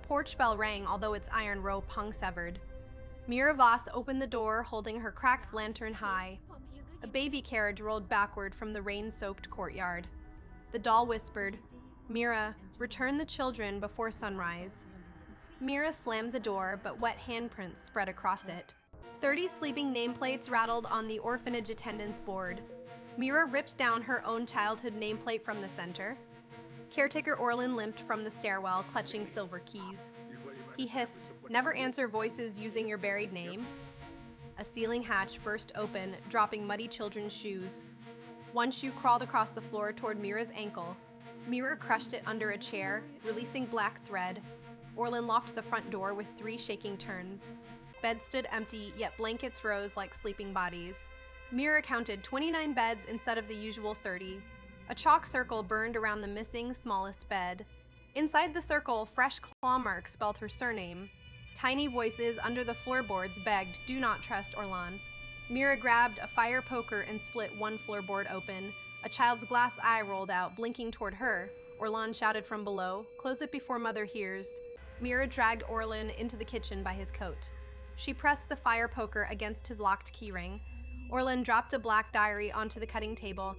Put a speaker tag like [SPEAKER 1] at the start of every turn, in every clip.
[SPEAKER 1] porch bell rang, although its iron rope hung severed. Mira Voss opened the door, holding her cracked lantern high. A baby carriage rolled backward from the rain-soaked courtyard. The doll whispered, "Mira, return the children before sunrise." Mira slammed the door, but wet handprints spread across it. 30 sleeping nameplates rattled on the orphanage attendance board. Mira ripped down her own childhood nameplate from the center. Caretaker Orlin limped from the stairwell, clutching silver keys. He hissed, "Never answer voices using your buried name." A ceiling hatch burst open, dropping muddy children's shoes. One shoe crawled across the floor toward Mira's ankle. Mira crushed it under a chair, releasing black thread. Orlin locked the front door with 3 shaking turns. Beds stood empty, yet blankets rose like sleeping bodies. Mira counted 29 beds instead of the usual 30. A chalk circle burned around the missing, smallest bed. Inside the circle, fresh claw marks spelled her surname. Tiny voices under the floorboards begged, "Do not trust Orlan." Mira grabbed a fire poker and split one floorboard open. A child's glass eye rolled out, blinking toward her. Orlan shouted from below, "Close it before Mother hears." Mira dragged Orlan into the kitchen by his coat. She pressed the fire poker against his locked keyring. Orlan dropped a black diary onto the cutting table.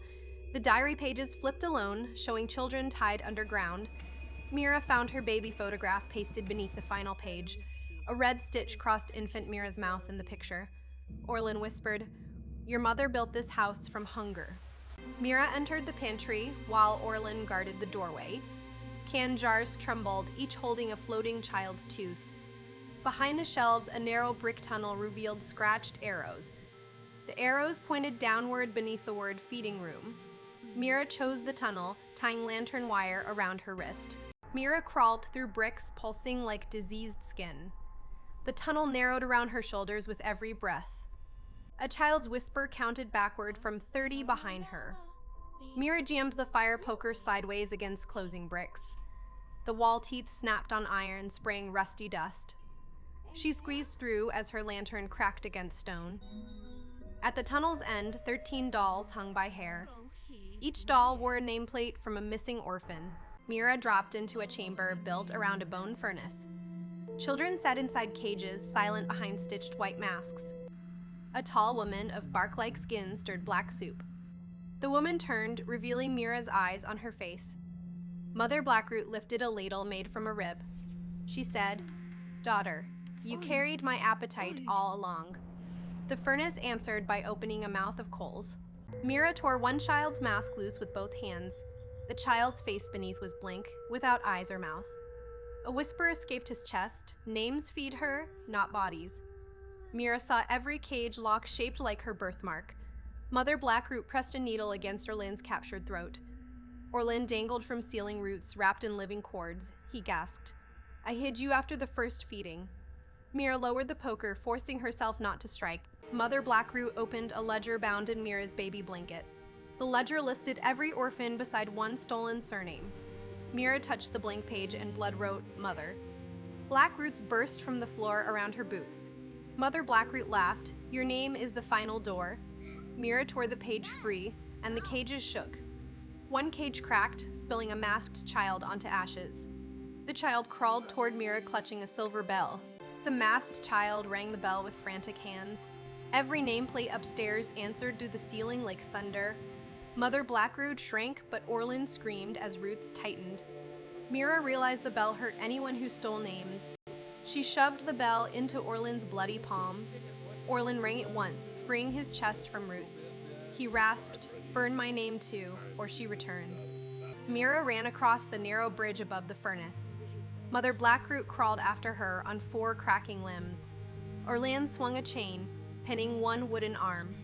[SPEAKER 1] The diary pages flipped alone, showing children tied underground. Mira found her baby photograph pasted beneath the final page. A red stitch crossed infant Mira's mouth in the picture. Orlan whispered, "Your mother built this house from hunger." Mira entered the pantry while Orlan guarded the doorway. Can jars trembled, each holding a floating child's tooth. Behind the shelves, a narrow brick tunnel revealed scratched arrows. The arrows pointed downward beneath the word feeding room. Mira chose the tunnel, tying lantern wire around her wrist. Mira crawled through bricks, pulsing like diseased skin. The tunnel narrowed around her shoulders with every breath. A child's whisper counted backward from 30 behind her. Mira jammed the fire poker sideways against closing bricks. The wall teeth snapped on iron, spraying rusty dust. She squeezed through as her lantern cracked against stone. At the tunnel's end, 13 dolls hung by hair. Each doll wore a nameplate from a missing orphan. Mira dropped into a chamber built around a bone furnace. Children sat inside cages, silent behind stitched white masks. A tall woman of bark-like skin stirred black soup. The woman turned, revealing Mira's eyes on her face. Mother Blackroot lifted a ladle made from a rib. She said, "Daughter, you carried my appetite all along." The furnace answered by opening a mouth of coals. Mira tore one child's mask loose with both hands. The child's face beneath was blank, without eyes or mouth. A whisper escaped his chest, "Names feed her, not bodies." Mira saw every cage lock shaped like her birthmark. Mother Blackroot pressed a needle against Orlin's captured throat. Orlin dangled from ceiling roots wrapped in living cords. He gasped, "I hid you after the first feeding." Mira lowered the poker, forcing herself not to strike. Mother Blackroot opened a ledger bound in Mira's baby blanket. The ledger listed every orphan beside one stolen surname. Mira touched the blank page and blood wrote, "Mother." Black roots burst from the floor around her boots. Mother Blackroot laughed, "Your name is the final door." Mira tore the page free, and the cages shook. One cage cracked, spilling a masked child onto ashes. The child crawled toward Mira, clutching a silver bell. The masked child rang the bell with frantic hands. Every nameplate upstairs answered through the ceiling like thunder. Mother Blackroot shrank, but Orlin screamed as roots tightened. Mira realized the bell hurt anyone who stole names. She shoved the bell into Orlin's bloody palm. Orlin rang it once, freeing his chest from roots. He rasped, "Burn my name too, or she returns." Mira ran across the narrow bridge above the furnace. Mother Blackroot crawled after her on 4 cracking limbs. Orlan swung a chain, pinning one wooden arm.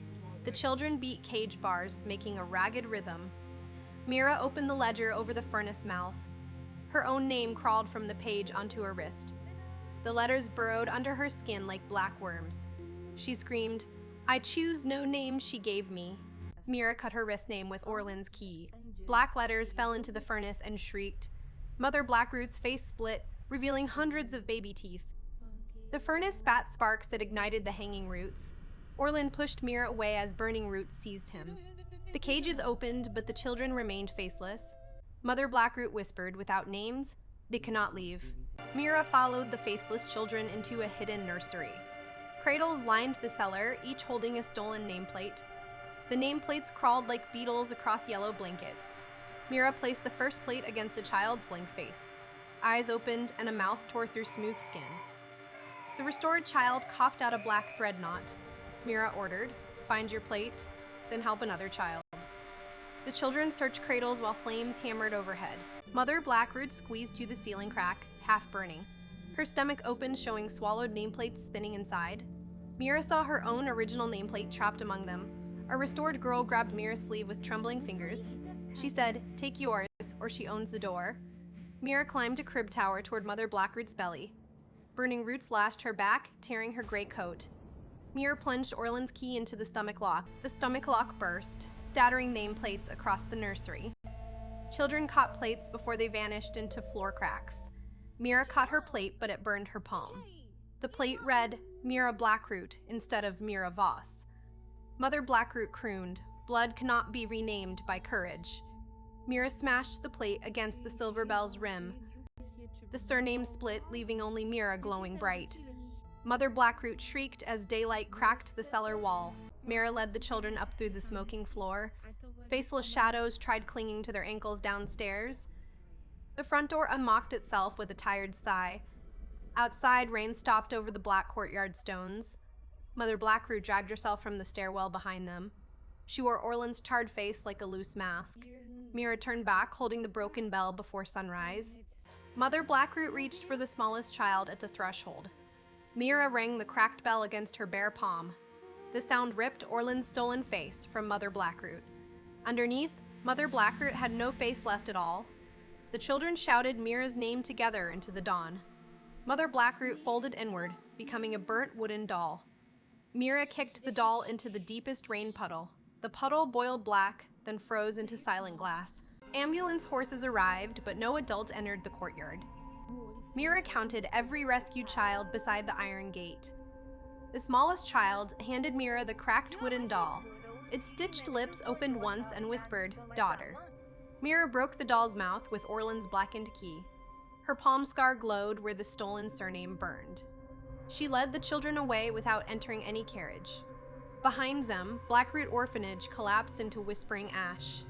[SPEAKER 1] The children beat cage bars, making a ragged rhythm. Mira opened the ledger over the furnace mouth. Her own name crawled from the page onto her wrist. The letters burrowed under her skin like black worms. She screamed, "I choose no name she gave me." Mira cut her wrist name with Orlin's key. Black letters fell into the furnace and shrieked. Mother Blackroot's face split, revealing hundreds of baby teeth. The furnace spat sparks that ignited the hanging roots. Orlin pushed Mira away as burning roots seized him. The cages opened, but the children remained faceless. Mother Blackroot whispered, "Without names, They cannot leave. Mira followed the faceless children into a hidden nursery. Cradles lined the cellar, each holding a stolen nameplate. The nameplates crawled like beetles across yellow blankets. Mira placed the first plate against a child's blank face. Eyes opened and a mouth tore through smooth skin. The restored child coughed out a black thread knot. Mira ordered, "Find your plate, then help another child." The children searched cradles while flames hammered overhead. Mother Blackroot squeezed through the ceiling crack, half burning. Her stomach opened, showing swallowed nameplates spinning inside. Mira saw her own original nameplate trapped among them. A restored girl grabbed Mira's sleeve with trembling fingers. She said, "Take yours, or she owns the door." Mira climbed a crib tower toward Mother Blackroot's belly. Burning roots lashed her back, tearing her gray coat. Mira plunged Orland's key into the stomach lock. The stomach lock burst, scattering nameplates across the nursery. Children caught plates before they vanished into floor cracks. Mira caught her plate, but it burned her palm. The plate read, "Mira Blackroot," instead of Mira Voss. Mother Blackroot crooned, "Blood cannot be renamed by courage." Mira smashed the plate against the silver bell's rim. The surname split, leaving only Mira glowing bright. Mother Blackroot shrieked as daylight cracked the cellar wall. Mira led the children up through the smoking floor. Faceless shadows tried clinging to their ankles downstairs. The front door unlocked itself with a tired sigh. Outside, rain stopped over the black courtyard stones. Mother Blackroot dragged herself from the stairwell behind them. She wore Orland's charred face like a loose mask. Mira turned back, holding the broken bell before sunrise. Mother Blackroot reached for the smallest child at the threshold. Mira rang the cracked bell against her bare palm. The sound ripped Orland's stolen face from Mother Blackroot. Underneath, Mother Blackroot had no face left at all. The children shouted Mira's name together into the dawn. Mother Blackroot folded inward, becoming a burnt wooden doll. Mira kicked the doll into the deepest rain puddle. The puddle boiled black, then froze into silent glass. Ambulance horses arrived, but no adult entered the courtyard. Mira counted every rescued child beside the iron gate. The smallest child handed Mira the cracked wooden doll. Its stitched lips opened once and whispered, "Daughter." Mira broke the doll's mouth with Orland's blackened key. Her palm scar glowed where the stolen surname burned. She led the children away without entering any carriage. Behind them, Blackroot Orphanage collapsed into whispering ash.